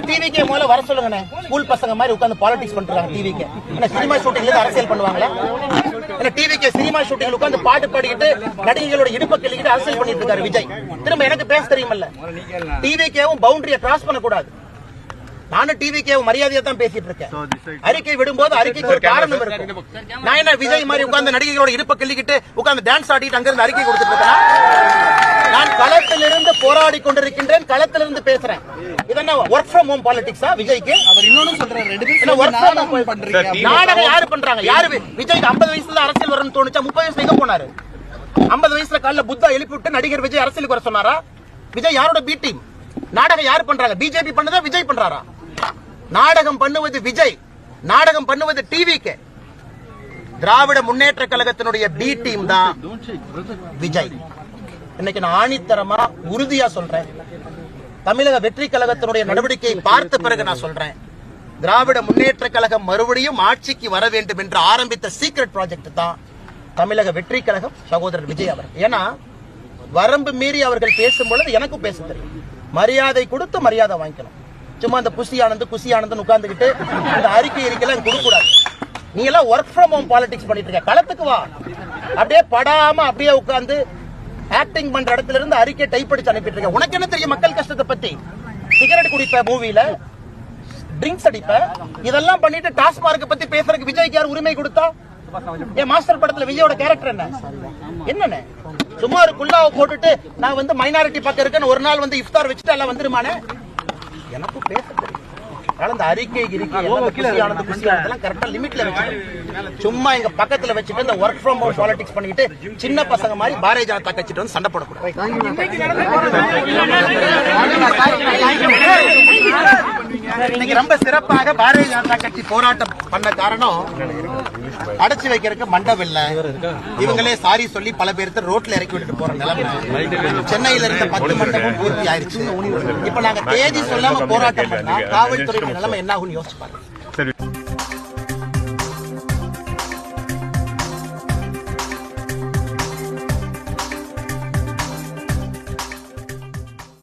டிவிக்கே முதல்ல வர சொல்லுங்க. ஸ்கூல் பசங்க மாதிரி உட்கார்ந்து பாலிடிக்ஸ் பண்றாங்க. டிவிக்கே என்ன சினிமா ஷூட்டிங்ல அரசியல் பண்ணுவாங்களா? என்ன டிவிக்கே சினிமா ஷூட்டிங்ல உட்கார்ந்து பாட்டு பாடிக்கிட்டு நடிகைகளோட இடுப்பை கிள்ளிக்கிட்டு அரசியல் பண்ணிட்டு இருக்காரு விஜய். திரும்ப எனக்கு பேச தெரியுமல்ல. டிவிக்கேவும் பவுண்டரியை கிராஸ் பண்ணக்கூடாது. நானும் டிவிக்கேவும் மரியாதையா தான் பேசிட்டு இருக்கேன். அறிக்கை விடும்போது அறிக்கைக்கு ஒரு காரணம் இருக்கும். நான் என்ன விஜய் மாதிரி உட்கார்ந்து நடிகைகளோட இடுப்பை கிள்ளிக்கிட்டு உட்கார்ந்து டான்ஸ் ஆடிட்டு அங்கிருந்து அறிக்கை கொடுத்துட்டு இருக்கேன். நான் களத்திலிருந்து போராடி கொண்டிருக்கின்றேன். களத்திலிருந்து பேசுறேன். இதென்ன ஒர்க் ஃப்ரம் ஹோம் பாலிடிக்ஸா விஜய்க்கு? அவர் இன்னொன்னு சொல்றாரு, நாடகம் யாரு பண்றாங்க? யாரு? விஜய்க்கு 50 வயசுல அரசியல் வரணும்னு தோணுச்சா? 30 வயசுல எங்க போனாரு? 50 வயசுல காலைல புத்தா எழுப்பி விட்டு நடிகர் விஜய் அரசியலுக்கு வர சொன்னாரா? விஜய் யாரோட பி டீம்? நாடகம் யாரு பண்றாங்க? பிஜேபி பண்ணதா விஜய் பண்றாரா? நாடகம் பண்ணுவது விஜய், நாடகம் பண்ணுவது டிவிக்கு. திராவிட முன்னேற்ற கழகத்தினுடைய பி டீம் தான் விஜய். இன்னைக்கு நான் ஆணித்தரமா உறுதியா சொல்றேன். தமிழக வெற்றி கழகத்தினுடைய நடவடிக்கையை பார்த்த பிறகு நான் சொல்றேன், திராவிட முன்னேற்ற கழகம் மறுபடியும் ஆட்சிக்கு வர வேண்டும் என்று ஆரம்பித்த சீக்ரெட் ப்ராஜெக்ட் தான் தமிழக வெற்றி கழகம், சகோதரர் விஜய் அவர். ஏன்னா வரம்பு மீறி அவர்கள் பேசும்பொழுது எனக்கும் பேச தெரியும். மரியாதை கொடுத்து மரியாதை வாங்கிக்கணும். சும்மா அந்த குசி ஆனந்த் உட்கார்ந்துகிட்டு இந்த அறிக்கை இருக்கலாம் கொடுக்க கூடாது. நீ எல்லாம் ஒர்க் ஃப்ரம் ஹோம் பாலிடிக்ஸ் பண்ணிட்டு இருக்க. களத்துக்கு வா. அப்படியே படாம அப்படியே உட்கார்ந்து ஆக்டிங் பண்ற இடத்துல இருந்து அறிக்கை டைப் அடிச்சு அனுப்பிட்டு இருக்க. உனக்கு என்ன தெரியும் மக்கள் கஷ்டத்தை பத்தி? சிகரெட் குடிப்ப, மூவில ட்ரிங்க்ஸ் அடிப்ப, இதெல்லாம் பண்ணிட்டு டாஸ்மார்க் பத்தி பேசுறதுக்கு விஜய்க்கு யார் உரிமை கொடுத்தா? என் மாஸ்டர் படத்துல விஜயோட கேரக்டர் என்ன? என்னன்னு சும்மா ஒரு குல்லாவை போட்டுட்டு நான் வந்து மைனாரிட்டி பக்கம் இருக்கேன்னு ஒரு நாள் வந்து இஃப்தார் வச்சுட்டு எல்லாம் வந்துருமானே? எனக்கு பேச தெரியும். அந்த அறிக்கை கரெக்டா லிமிட்ல வச்சுட்டு சும்மா எங்க பக்கத்துல வச்சுட்டு இந்த ஒர்க் ஃப்ரம் ஹோம் பாலிடிக்ஸ் பண்ணிட்டு சின்ன பசங்க மாதிரி பாரதிய ஜனதா கட்சிட்டு வந்து சண்டை போடக்கூடாது. இன்னைக்கு ரொம்ப சிறப்பாக பாரதிய ஜனதா கட்சி போராட்டம் பண்ண காரணம், அடைச்சு வைக்கிறதுக்கு மண்டபம் இல்ல. இவங்களே சாரி சொல்லி பல பேருக்கு ரோட்ல இறக்கி விட்டுட்டு போற நிலைமை. சென்னையில இருந்த 10 மண்டபம் பூர்த்தி ஆயிடுச்சு. இப்ப நாங்க தேதி சொல்லாம போராட்டம் பண்ணா காவல்துறை நிலைமை என்ன ஆகும்னு யோசிச்சு பாருங்க.